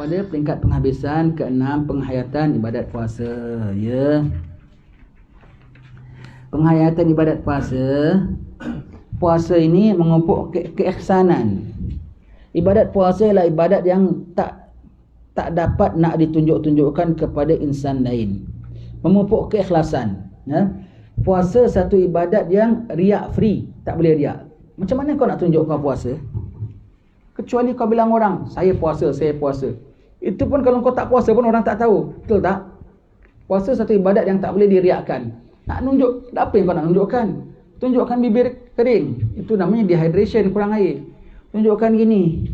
pada peringkat penghabisan ke-6, penghayatan ibadat puasa, ya. Penghayatan ibadat puasa. Puasa ini mengumpul keihsanan. Ibadat puasa ialah ibadat yang tak dapat nak ditunjuk-tunjukkan kepada insan lain. Memupuk keikhlasan, ya. Puasa satu ibadat yang riak free, tak boleh riak. Macam mana kau nak tunjuk kau puasa? Kecuali kau bilang orang, saya puasa. Itu pun kalau kau tak puasa pun orang tak tahu. Betul tak? Puasa satu ibadat yang tak boleh diriakkan. Nak nunjuk, apa yang kau nak tunjukkan? Tunjukkan bibir kering, itu namanya dehydration, kurang air. Tunjukkan gini,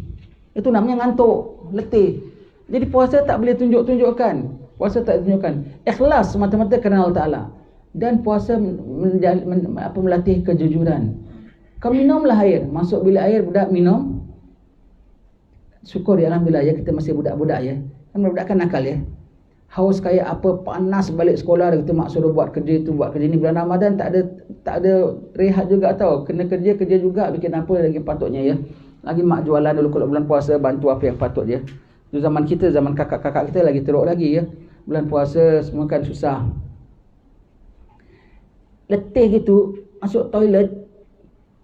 itu namanya ngantuk, letih. Jadi puasa tak boleh tunjukkan. Puasa tak tunjukkan. Ikhlas semata-mata kerana Allah Ta'ala. Dan puasa melatih kejujuran. Kau minumlah air. Masuk bilik air, budak minum. Syukur ya, alhamdulillah ya, kita masih budak-budak ya. Kan budak kan nakal ya. Haus kayak apa, panas balik sekolah, kita mak suruh buat kerja tu, buat kerja ni. Bulan Ramadan tak ada rehat juga tau. Kena kerja juga, bikin apa lagi patutnya ya. Lagi mak jualan dulu kalau bulan puasa, bantu apa yang patut ya. Itu zaman kita, zaman kakak-kakak kita lagi teruk lagi ya. Bulan puasa semua kan susah. Letih gitu, masuk toilet,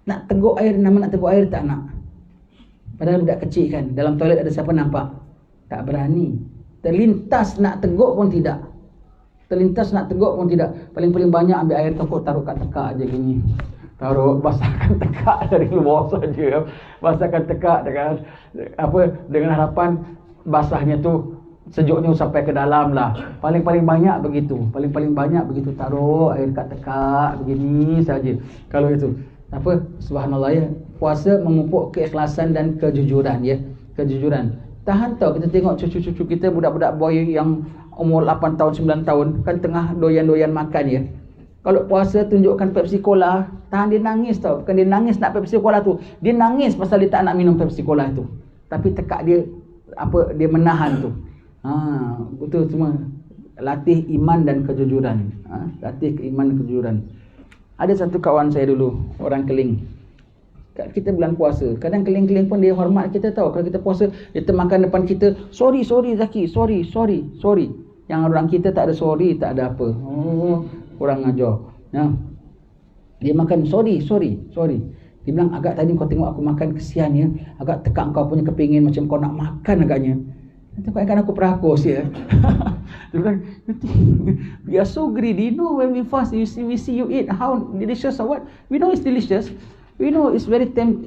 nak teguk air, nama nak teguk air tak nak. Padahal budak kecil kan, dalam toilet ada siapa nampak? Tak berani. Terlintas nak teguk pun tidak. Paling-paling banyak ambil air tokok, taruh kat tekak aja gini. Taruh, basahkan tekak dari luar saja. Basahkan tekak dengan harapan basahnya tu sejuknya sampai ke dalam lah. Paling-paling banyak begitu. Taruh air kat tekak begini saja. Kalau itu subhanallah ya. Puasa memupuk keikhlasan dan kejujuran ya. Tahan tau, kita tengok cucu-cucu kita, budak-budak boy yang umur 8 tahun, 9 tahun kan tengah doyan-doyan makan ya. Kalau puasa tunjukkan Pepsi Cola, tahan, dia nangis tau. Bukan dia nangis nak Pepsi Cola tu, dia nangis pasal dia tak nak minum Pepsi Cola tu. Tapi tekak dia dia menahan tu. Betul, semua latih iman dan kejujuran. Ada satu kawan saya dulu, orang Keling. Kita bulan puasa, kadang Keling-Keling pun dia hormat kita tahu. Kalau kita puasa, dia termakan depan kita, sorry Zaki, sorry. Yang orang kita tak ada sorry, tak ada apa. Kurang ajar ya. Dia makan sorry. Dia bilang, agak tadi kau tengok aku makan, kesian ya, agak tekak kau punya kepingin, macam kau nak makan agaknya. Nanti kau akan aku perakus ya. Dia bilang, we are so greedy. You know, when we fast, we see you eat, how delicious or what. We know it's delicious, we know it's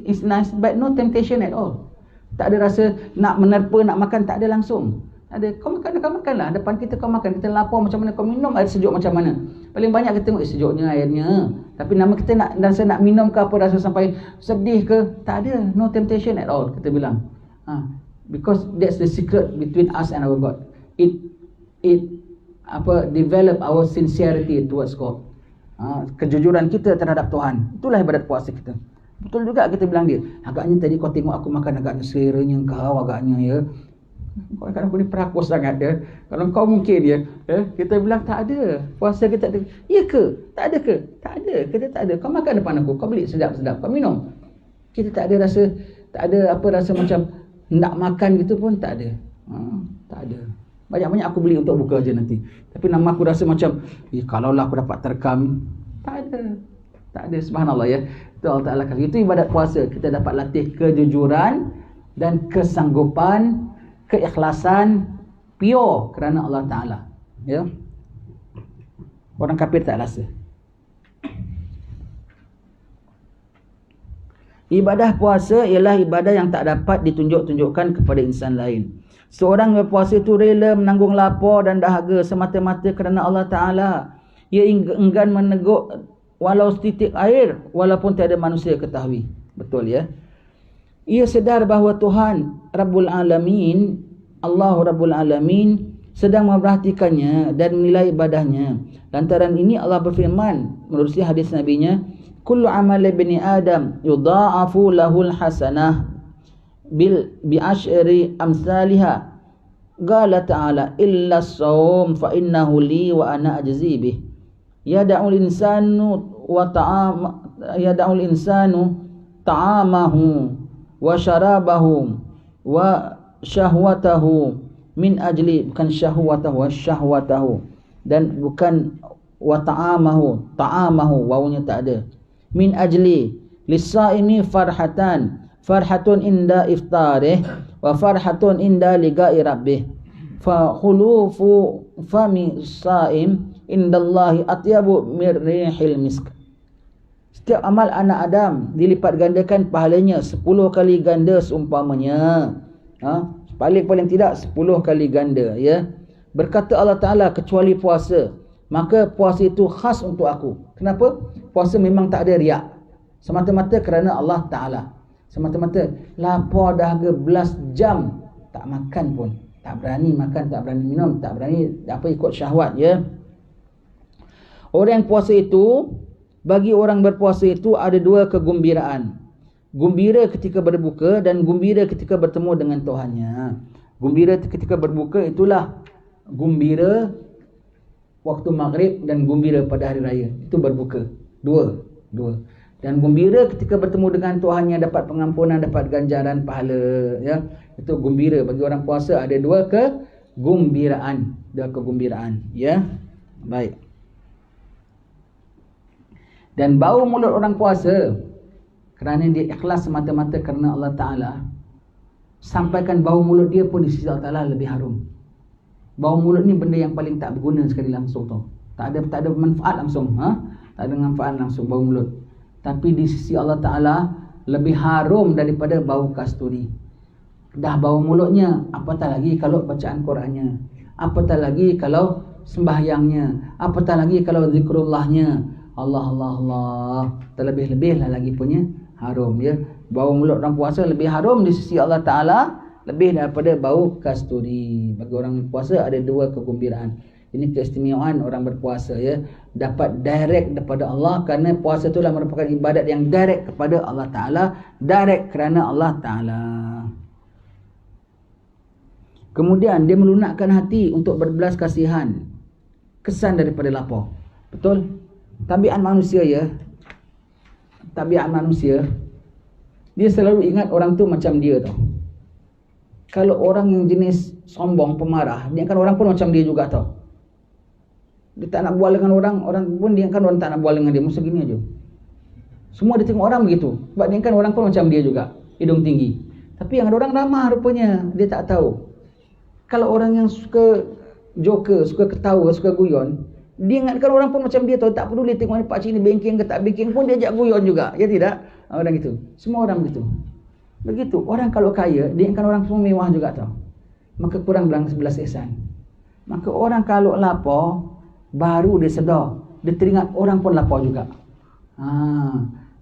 it's nice, but no temptation at all. Tak ada rasa nak menerpa, nak makan, tak ada langsung. Ada, kau makanlah. Depan kita kau makan, kita lapar macam mana, kau minum air sejuk macam mana. Paling banyak kita tengok sejuknya airnya. Tapi nama kita nak minum ke apa, rasa sampai sedih ke, tak ada, no temptation at all, kita bilang. Because that's the secret between us and our God. It develop our sincerity towards God. Kejujuran kita terhadap Tuhan. Itulah ibadat puasa kita. Betul juga kita bilang dia, agaknya tadi kau tengok aku makan, agaknya seleranya kau agaknya ya. Kau akan aku ni perakus sangat ya. Kalau kau mungkin ya, kita bilang tak ada. Puasa kita tak ada. Ya ke? Tak ada ke? Tak ada. Kita tak ada. Kau makan depan aku, kau beli sedap-sedap, kau minum. Kita tak ada rasa, rasa macam nak makan gitu pun tak ada. Tak ada. Banyak-banyak aku beli untuk buka aja nanti. Tapi nama aku rasa macam, kalaulah aku dapat terekam. Tak ada. Subhanallah ya. Itu Allah Ta'ala kasih. Itu ibadat puasa. Kita dapat latih kejujuran dan kesanggupan, keikhlasan, pure kerana Allah Ta'ala. Ya. Orang kafir tak rasa. Ibadah puasa ialah ibadah yang tak dapat ditunjuk-tunjukkan kepada insan lain. Seorang yang berpuasa itu rela menanggung lapar dan dahaga semata-mata kerana Allah Ta'ala. Ia enggan meneguk walau setitik air, walaupun tiada manusia ketahui. Betul ya. Ia sedar bahawa Tuhan Rabbul Alamin, Allah Rabbul Alamin sedang memperhatikannya dan menilai ibadahnya. Lantaran ini Allah berfirman menerusi hadis Nabi-Nya, kullu amal ibni Adam yudha'afu lahul hasanah bi asyri amsalha. Qala ta'ala illa as-sawm fa innahu li wa ana ajzi bih. Yad'ul insanu ta'amahu wa syarabahu wa syahwatahu min ajli, bukan syahwatahu, dan bukan wa ta'amahu, wawunya tak ada. Min ajli lis-saimi farhatun inda iftarih wa farhatun inda liqa'i rabbih, fa khulufu fami saim indallahi atyabu mir rihil misk. Setiap amal anak Adam dilipat gandakan pahalanya 10 kali ganda seumpamanya. Paling tidak 10 kali ganda, ya. Berkata Allah Ta'ala, kecuali puasa, maka puasa itu khas untuk aku. Kenapa? Puasa memang tak ada riak, semata-mata kerana Allah Ta'ala. Semata-mata lapar dah ke belas jam, tak makan pun, tak berani makan, tak berani minum, tak berani ikut syahwat, ya. Orang yang puasa itu, bagi orang berpuasa itu ada 2 kegembiraan. Gembira ketika berbuka dan gembira ketika bertemu dengan Tuhannya. Gembira ketika berbuka itulah gembira waktu maghrib, dan gembira pada hari raya itu berbuka. Dua. Dan gembira ketika bertemu dengan Tuhannya, dapat pengampunan, dapat ganjaran pahala, ya. Itu gembira. Bagi orang puasa ada 2 kegembiraan, ya. Baik. Dan bau mulut orang puasa, kerana dia ikhlas semata-mata kerana Allah Ta'ala, sampaikan bau mulut dia pun di sisi Allah Ta'ala lebih harum. Bau mulut ni benda yang paling tak berguna sekali langsung tu. Tak ada manfaat langsung, tak ada manfaat langsung bau mulut. Tapi di sisi Allah Ta'ala lebih harum daripada bau kasturi. Dah bau mulutnya, apatah lagi kalau bacaan Qurannya, apatah lagi kalau sembahyangnya, apatah lagi kalau zikrullahnya. Allah, terlebih-lebih lah lagi punya harum, ya. Bau mulut orang puasa lebih harum di sisi Allah Ta'ala, lebih daripada bau kasturi. Bagi orang puasa ada 2 kegembiraan. Ini keistimewaan orang berpuasa, ya. Dapat direct daripada Allah, kerana puasa itulah merupakan ibadat yang direct kepada Allah Ta'ala, direct kerana Allah Ta'ala. Kemudian dia melunakkan hati untuk berbelas kasihan, kesan daripada lapar. Betul? Tabiat manusia, ya. Tabiat manusia, dia selalu ingat orang tu macam dia tau. Kalau orang yang jenis sombong, pemarah, dia kan orang pun macam dia juga tau. Dia tak nak bual dengan orang, orang pun dia kan orang tak nak bual dengan dia. Masa gini aja. Semua dia tengok orang begitu. Sebab dia kan orang pun macam dia juga, hidung tinggi. Tapi yang ada orang ramah rupanya, dia tak tahu. Kalau orang yang suka joker, suka ketawa, suka guyon, dia ingatkan orang pun macam dia tahu, tak peduli tengok pakcik ni bengking ke tak bengking pun dia ajak guyon juga, ya tidak? Orang gitu. Semua orang begitu. Begitu. Orang kalau kaya, dia ingatkan orang semua mewah juga tahu. Maka kurang belang 11 ihsan. Maka orang kalau lapar, baru dia sedar, dia teringat orang pun lapar juga.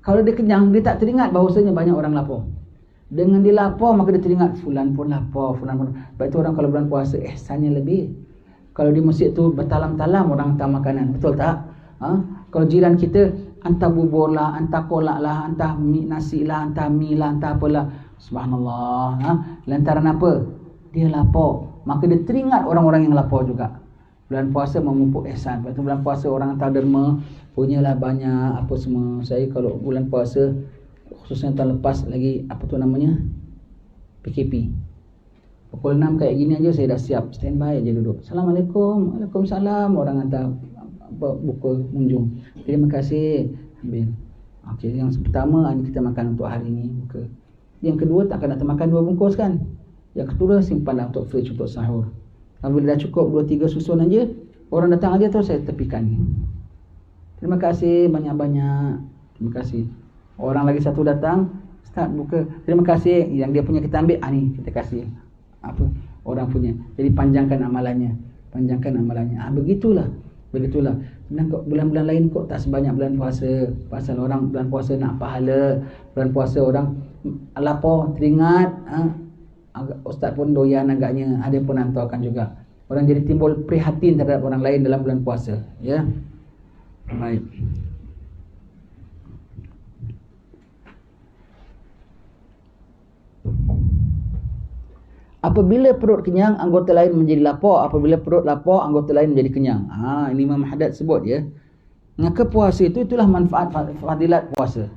Kalau dia kenyang, dia tak teringat bahawasanya banyak orang lapar. Dengan dia lapar, maka dia teringat fulan pun lapar, fulan pun. Sebab itu orang kalau bulan puasa, ihsannya lebih. Kalau di masjid tu bertalam-talam orang hantar makanan, betul tak? Kalau jiran kita hantar bubur lah, hantar kolak lah, hantar nasi lah, hantar mi lah, hantar apalah, subhanallah. Lantaran apa? Dia lapar, maka dia teringat orang-orang yang lapar juga. Bulan puasa memupuk ihsan. Lepas tu bulan puasa orang hantar derma, punyalah banyak apa semua. Saya kalau bulan puasa, khususnya tahun lepas lagi, apa tu namanya, PKP, pukul 6 kayak gini aja saya dah siap, standby aja duduk. Assalamualaikum, waalaikumsalam, orang hantar buka kunjung. Terima kasih, ambil. Okey, yang pertama ini kita makan untuk hari ini, buka. Yang kedua tak akan nak makan 2 bungkus kan. Yang kedua simpanlah untuk fridge untuk sahur. Apabila dah cukup 2-3 susun aja, orang datang aja tu saya tepikan. Terima kasih banyak-banyak. Terima kasih. Orang lagi satu datang, start buka. Terima kasih, yang dia punya kita ambil, ni kita kasih apa orang punya. Jadi panjangkan amalannya, begitulah. Dan kok bulan-bulan lain kok tak sebanyak bulan puasa. Pasal orang bulan puasa nak pahala, bulan puasa orang lapar teringat, ustaz pun doyan agaknya, ada pun hantarkan juga. Orang jadi timbul prihatin terhadap orang lain dalam bulan puasa, ya. Baik. Apabila perut kenyang, anggota lain menjadi lapar. Apabila perut lapar, anggota lain menjadi kenyang. Ini Imam Haddad sebut, ya. Maka puasa itulah manfaat fadilat puasa.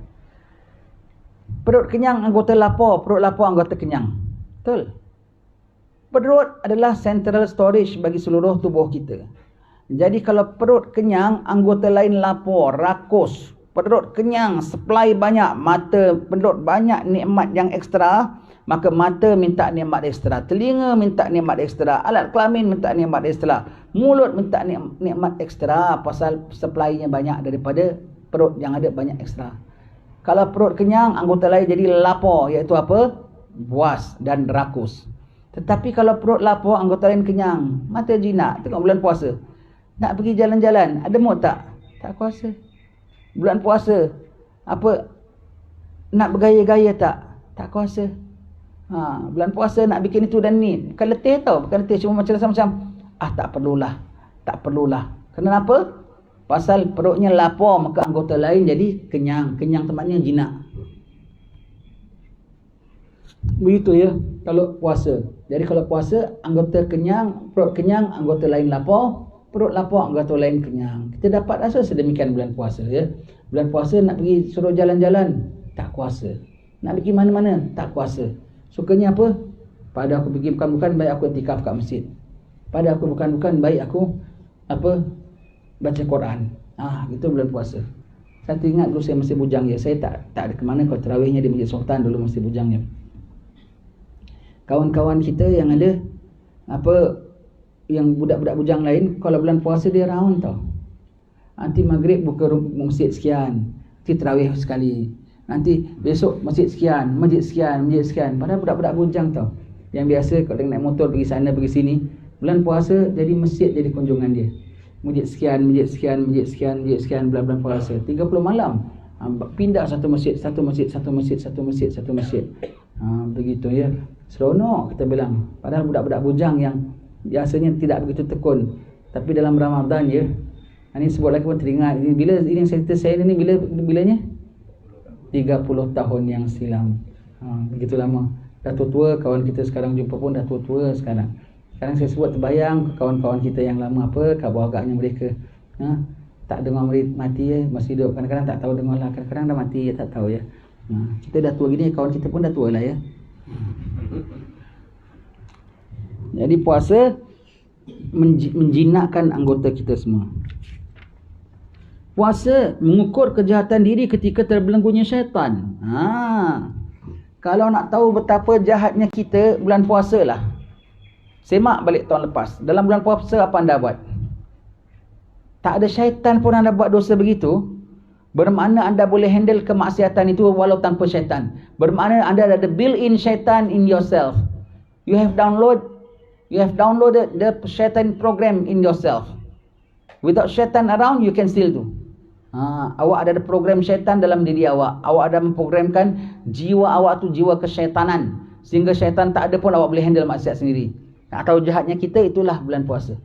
Perut kenyang, anggota lapar. Perut lapar, anggota kenyang. Betul? Perut adalah central storage bagi seluruh tubuh kita. Jadi kalau perut kenyang, anggota lain lapar, rakus. Perut kenyang, supply banyak, mata perut banyak nikmat yang ekstra, maka mata minta nikmat ekstra, telinga minta nikmat ekstra, alat kelamin minta nikmat ekstra, mulut minta nikmat ekstra pasal supply-nya banyak daripada perut yang ada banyak ekstra. Kalau perut kenyang, anggota lain jadi lapar, iaitu apa? Puas dan rakus. Tetapi kalau perut lapar, anggota lain kenyang, mata jinak. Tengok bulan puasa, nak pergi jalan-jalan, ada mood tak? Tak kuasa. Bulan puasa, apa, nak bergaya-gaya tak? Tak kuasa. Bulan puasa nak bikin itu dan ni, bukan letih tau, bukan letih, cuma macam-macam. Tak perlulah. Kenapa? Pasal perutnya lapar, maka anggota lain jadi kenyang. Kenyang tempatnya jinak. Begitu ya kalau puasa. Jadi kalau puasa, anggota kenyang, perut kenyang, anggota lain lapar. Perut lapar, anggota lain kenyang. Kita dapat rasa sedemikian bulan puasa ya. Bulan puasa nak pergi suruh jalan-jalan, tak kuasa. Nak pergi mana-mana, tak kuasa. Sukanya apa? Pada aku pergi bukan-bukan, baik aku iktikaf kat masjid. Pada aku bukan-bukan, baik aku baca Quran. Itu bulan puasa. Saya ingat dulu saya masih bujang ya. Saya tak ada ke mana, kalau tarawihnya di Masjid Sultan dulu masih bujangnya. Kawan-kawan kita yang ada yang budak-budak bujang lain, kalau bulan puasa dia round tau. Nanti maghrib buka masjid sekian, nanti tarawih sekali, nanti besok masjid sekian, masjid sekian. Padahal budak-budak bujang tau, yang biasa kalau naik motor pergi sana pergi sini, bulan puasa jadi masjid, jadi kunjungan dia. Masjid sekian bulan puasa 30 malam. Pindah satu masjid. Begitu ya. Seronok kita bilang. Padahal budak-budak bujang yang biasanya tidak begitu tekun, tapi dalam Ramadan ya. Ini sebut lagi pun teringat. Bila ini yang cerita saya ni bilanya 30 tahun yang silam. Begitu lama. Dah tua-tua, kawan kita sekarang jumpa pun dah tua-tua sekarang. Sekarang saya sebut terbayang kawan-kawan kita yang lama apa khabar agaknya mereka. Tak dengar mati ya, masih hidup. Kadang-kadang tak tahu dengar lah, kadang-kadang dah mati ya, tak tahu ya. Kita dah tua gini, kawan kita pun dah tua lah ya. Jadi puasa menjinakkan anggota kita semua. Puasa mengukur kejahatan diri ketika terbelenggunya syaitan. Kalau nak tahu betapa jahatnya kita, bulan puasa lah. Semak balik tahun lepas. Dalam bulan puasa apa anda buat? Tak ada syaitan pun anda buat dosa begitu. Bermakna anda boleh handle kemaksiatan itu walau tanpa syaitan. Bermakna anda ada built-in syaitan in yourself. You have downloaded the syaitan program in yourself. Without syaitan around, you can still do. Awak ada program syaitan dalam diri awak. Awak ada memprogramkan jiwa awak tu jiwa kesyaitanan. Sehingga syaitan tak ada pun awak boleh handle maksiat sendiri. Nak tahu jahatnya kita, itulah bulan puasa.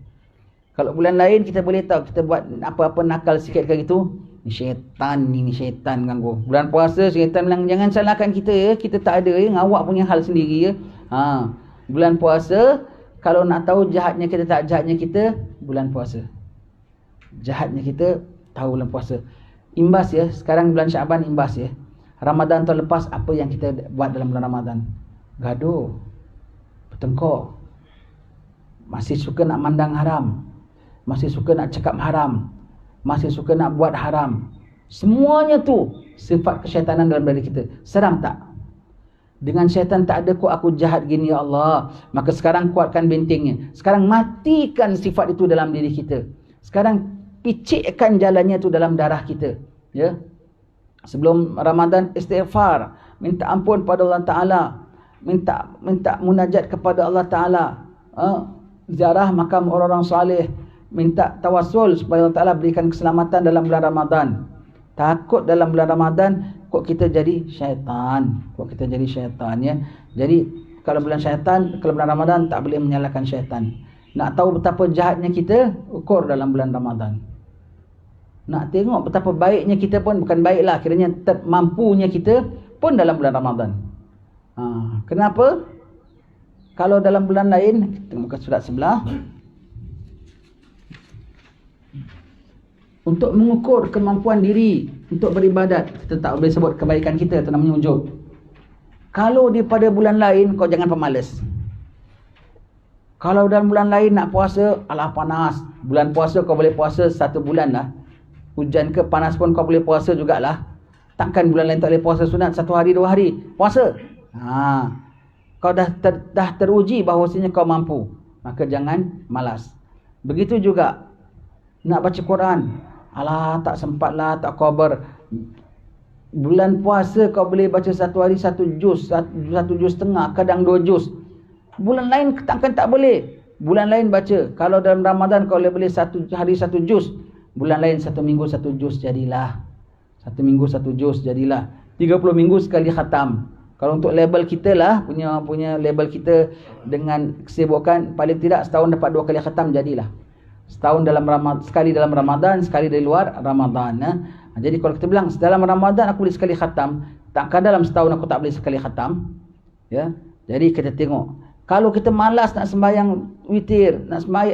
Kalau bulan lain kita boleh tahu, kita buat apa-apa nakal sikit ke gitu, ini syaitan ganggu. Bulan puasa syaitan bilang jangan salahkan kita ya, kita tak ada ya, awak punya hal sendiri ya. Bulan puasa, kalau nak tahu jahatnya kita tak jahatnya kita, bulan puasa. Jahatnya kita tahu bulan puasa. Imbas ya, sekarang bulan Syaban imbas ya. Ramadan tahun lepas apa yang kita buat dalam bulan Ramadan? Gaduh, bertengkar, masih suka nak mandang haram, masih suka nak cakap haram, masih suka nak buat haram. Semuanya tu sifat kesyaitanan dalam diri kita. Seram tak? Dengan syaitan tak ada kok aku jahat gini ya Allah. Maka sekarang kuatkan bentengnya. Sekarang matikan sifat itu dalam diri kita. Sekarang picikkan jalannya tu dalam darah kita. Ya. Sebelum Ramadan istighfar, minta ampun pada Allah Taala, minta munajat kepada Allah Taala, ziarah makam orang-orang saleh, minta tawassul supaya Allah Taala berikan keselamatan dalam bulan Ramadan. Takut dalam bulan Ramadan kok kita jadi syaitan, ya. Jadi kalau bulan Ramadan tak boleh menyalahkan syaitan. Nak tahu betapa jahatnya kita, ukur dalam bulan Ramadan. Nak tengok betapa baiknya kita pun, bukan baiklah, kiranya mampunya kita pun dalam bulan Ramadan. Kenapa? Kalau dalam bulan lain, kita buka surat sebelah. Untuk mengukur kemampuan diri untuk beribadat, kita tak boleh sebut kebaikan kita, itu namanya ujub. Kalau daripada bulan lain, kau jangan pemalas. Kalau dalam bulan lain nak puasa, alah panas. Bulan puasa kau boleh puasa 1 bulan lah. Hujan ke panas pun kau boleh puasa jugalah. Takkan bulan lain tak boleh puasa sunat 1 hari 2 hari. Puasa. Kau dah teruji bahawasanya kau mampu. Maka jangan malas. Begitu juga nak baca Quran. Alah tak sempat lah, tak khabar. Bulan puasa kau boleh baca 1 hari 1 juz, 1 juz setengah, kadang 2 juz. Bulan lain takkan tak boleh. Bulan lain baca. Kalau dalam Ramadan kau boleh 1 hari 1 juz. Bulan lain 1 minggu 1 juz jadilah. 1 minggu 1 juz jadilah. 30 minggu sekali khatam. Kalau untuk label kita lah, punya label kita dengan kesibukan, paling tidak setahun dapat 2 kali khatam jadilah. Setahun sekali dalam Ramadan, sekali dari luar Ramadan. Jadi kalau kita bilang dalam Ramadan aku boleh sekali khatam, takkan dalam setahun aku tak boleh sekali khatam. Ya. Jadi kita tengok. Kalau kita malas nak sembahyang witir,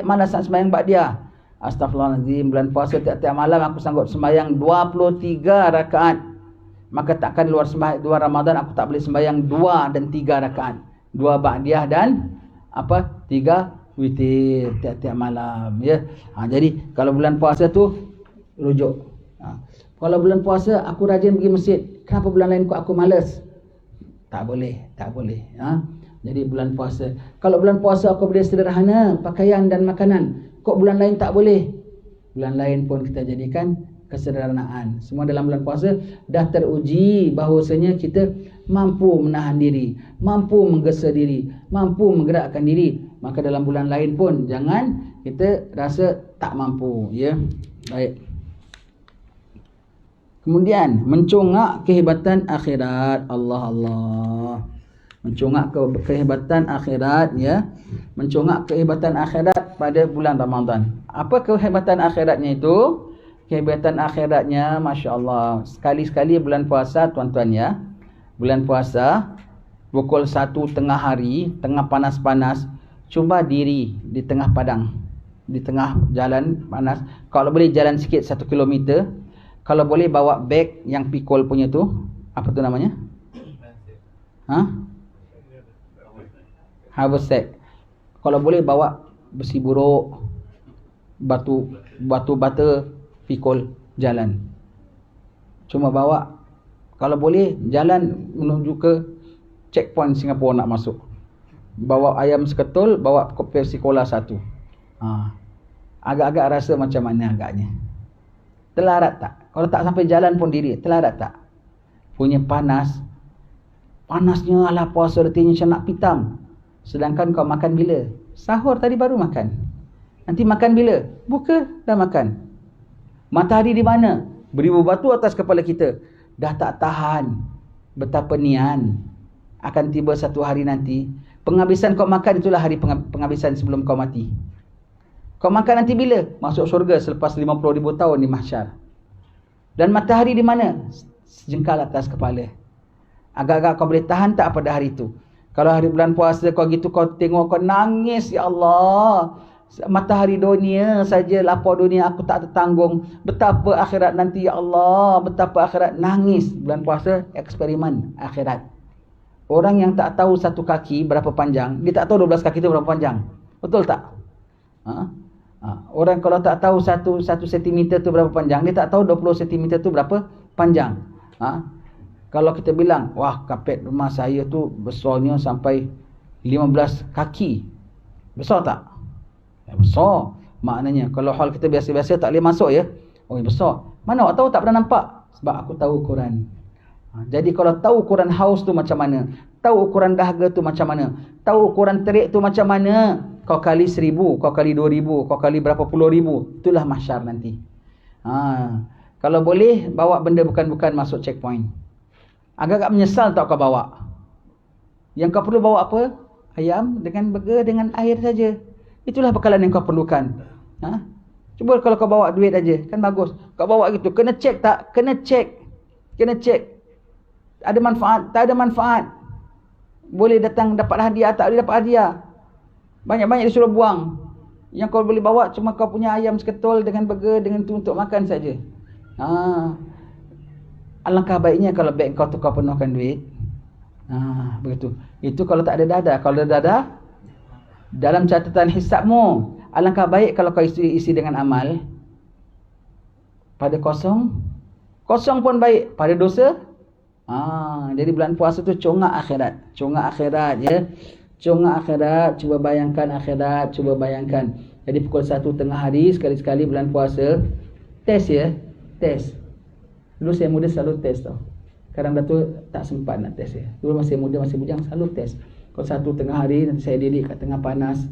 malas nak sembahyang ba'diyah, astagfirullahaladzim, bulan puasa tiap-tiap malam aku sanggup sembahyang 23 rakaat. Maka takkan luar Ramadan aku tak boleh sembahyang 2 dan 3 rakaat. 2 ba'diyah dan 3 witir tiap-tiap malam, ya. Jadi kalau bulan puasa tu rujuk. Kalau bulan puasa aku rajin pergi masjid, kenapa bulan lain kok aku malas? Tak boleh. Jadi bulan puasa. Kalau bulan puasa aku boleh sederhana pakaian dan makanan, kok bulan lain tak boleh? Bulan lain pun kita jadikan kesederhanaan. Semua dalam bulan puasa dah teruji bahawasanya kita mampu menahan diri, mampu menggesa diri, mampu menggerakkan diri. Maka dalam bulan lain pun jangan kita rasa tak mampu, ya. Baik. Kemudian mencongak kehebatan akhirat. Allah. Mencongak kehebatan akhirat, ya. Mencongak kehebatan akhirat pada bulan Ramadan. Apa kehebatan akhiratnya itu? Kehebatan akhiratnya, Masya Allah, sekali-sekali bulan puasa, tuan-tuan, ya. Bulan puasa pukul 1 tengah hari, tengah panas-panas, cuba diri di tengah padang, di tengah jalan panas. Kalau boleh jalan sikit 1 kilometer. Kalau boleh bawa beg yang pikul punya tu, apa tu namanya? Haversack. Kalau boleh bawa besi buruk, batu bata, pikul, jalan. Cuma bawa. Kalau boleh jalan menuju ke checkpoint Singapura nak masuk. Bawa ayam seketul, bawa Pepsi Cola 1. Agak-agak rasa macam mana agaknya? Telarat tak? Kalau tak sampai jalan pun diri, telarat tak? Punya panas. Panasnya ala puasa retinya macam nak pitam. Sedangkan kau makan bila? Sahur tadi baru makan. Nanti makan bila? Buka, dah makan. Matahari di mana? Beribu batu atas kepala kita. Dah tak tahan. Betapa nian. Akan tiba satu hari nanti. Penghabisan kau makan itulah hari penghabisan sebelum kau mati. Kau makan nanti bila? Masuk syurga selepas 50,000 tahun di mahsyar. Dan matahari di mana? Sejengkal atas kepala. Agak-agak kau boleh tahan tak pada hari itu? Kalau hari bulan puasa kau gitu, kau tengok, kau nangis, ya Allah. Matahari dunia saja, lapar dunia aku tak tertanggung. Betapa akhirat nanti, ya Allah. Betapa akhirat, nangis. Bulan puasa, eksperimen akhirat. Orang yang tak tahu satu kaki berapa panjang, dia tak tahu 12 kaki itu berapa panjang. Betul tak? Orang kalau tak tahu satu sentimeter tu berapa panjang, dia tak tahu 20 sentimeter tu berapa panjang. Kalau kita bilang, wah, kapet rumah saya tu besarnya sampai 15 kaki. Besar tak? Ya, besar. Maknanya kalau hal kita biasa-biasa tak boleh masuk, ya. Oh, besar. Mana awak tahu tak pernah nampak? Sebab aku tahu ukuran. Jadi kalau tahu ukuran haus tu macam mana, tahu ukuran dahaga tu macam mana, tahu ukuran terik tu macam mana, kau kali 1,000, kau kali 2,000, kau kali berapa puluh ribu, itulah mahsyar nanti. Kalau boleh bawa benda bukan-bukan masuk checkpoint. Agak-agak menyesal tak kau bawa? Yang kau perlu bawa apa? Ayam dengan burger dengan air saja. Itulah bekalan yang kau perlukan. Cuba kalau kau bawa duit aja, kan bagus. Kau bawa gitu, kena cek tak? Kena cek. Ada manfaat? Tak ada manfaat. Boleh datang dapat hadiah, tak boleh dapat hadiah. Banyak-banyak disuruh buang. Yang kau boleh bawa cuma kau punya ayam seketul dengan burger dengan tu untuk makan saja. Alangkah baiknya kalau beg kau tu kau penuhkan duit. Begitu. Itu kalau tak ada dada. Kalau ada dada, dalam catatan hisabmu. Alangkah baik kalau kau isi dengan amal. Pada kosong pun baik. Pada dosa, jadi bulan puasa tu congak akhirat ya. Congak akhirat, cuba bayangkan akhirat, cuba bayangkan. Jadi pukul 1 tengah hari sekali-sekali bulan puasa, test ya, test. Dulu saya muda selalu test tau. Kadang Datuk tak sempat nak test ya. Dulu masih muda, masih bujang, selalu test. Pukul 1 tengah hari nanti saya diri kat tengah panas.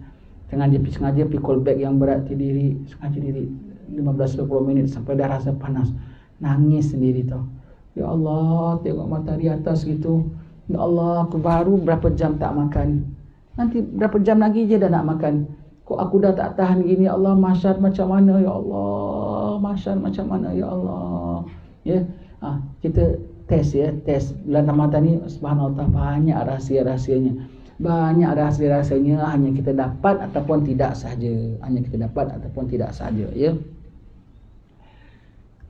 Sengaja pergi call back yang berat diri, sengaja diri 15-20 minit sampai dah rasa panas. Nangis sendiri tau. Ya Allah, tengok matahari atas gitu. Ya Allah, aku baru berapa jam tak makan. Nanti berapa jam lagi je dah nak makan. Kok aku dah tak tahan gini. Ya Allah, mahsyar macam mana ya Allah. Mahsyar macam mana ya Allah. Ya, kita test ya, test bulan Ramadan ni subhanallah banyak rahsia-rahsianya. Banyak rahsia-rahsianya, hanya kita dapat ataupun tidak sahaja. Ya.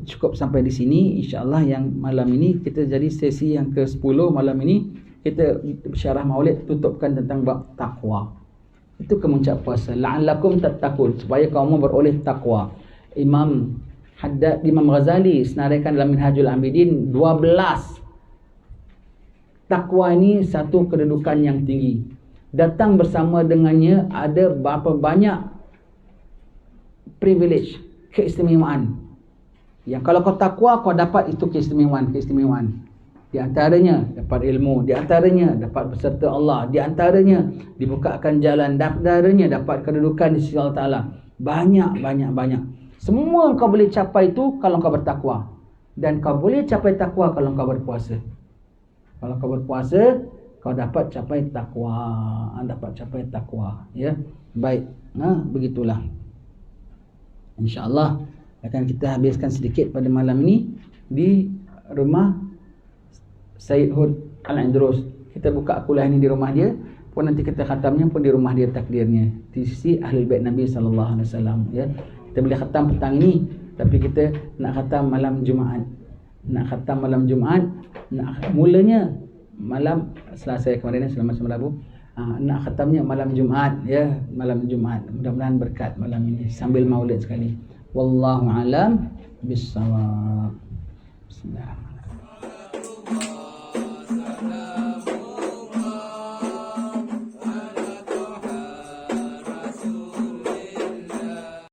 Cukup sampai di sini insya-Allah. Yang malam ini kita jadi sesi yang ke-10 malam ini kita syarah Maulid tutupkan tentang bab takwa. Itu kemuncak puasa. La'allakum tattaqun, supaya kamu beroleh takwa. Imam Ghazali senaraikan dalam Minhajul Abidin 12. Takwa ini satu kedudukan yang tinggi. Datang bersama dengannya ada berapa banyak privilege, keistimewaan. Yang kalau kau takwa, kau dapat itu keistimewaan. Di antaranya dapat ilmu, di antaranya dapat beserta Allah, di antaranya dibukakan jalan, di antaranya dapat kedudukan di sisi Allah Ta'ala. Banyak. Semua kau boleh capai itu kalau kau bertakwa. Dan kau boleh capai takwa kalau kau berpuasa. Kalau kau berpuasa, kau dapat capai takwa. Ya. Baik. Begitulah. InsyaAllah akan kita habiskan sedikit pada malam ini di rumah Sayyid Hud Al-Andrus. Kita buka kuliah ini di rumah dia, pun nanti kita khatamnya pun di rumah dia takdirnya. Di sisi Ahlul Bait Nabi SAW. Ya. Kita boleh khatam petang ini, tapi kita nak khatam malam Jumaat. Mulanya malam Selasa kemarin, selamat Rabu. Nak khatamnya malam Jumaat ya, malam Jumaat. Mudah-mudahan berkat malam ini sambil Maulid sekali. Wallahu alam bissawab. Bismillah.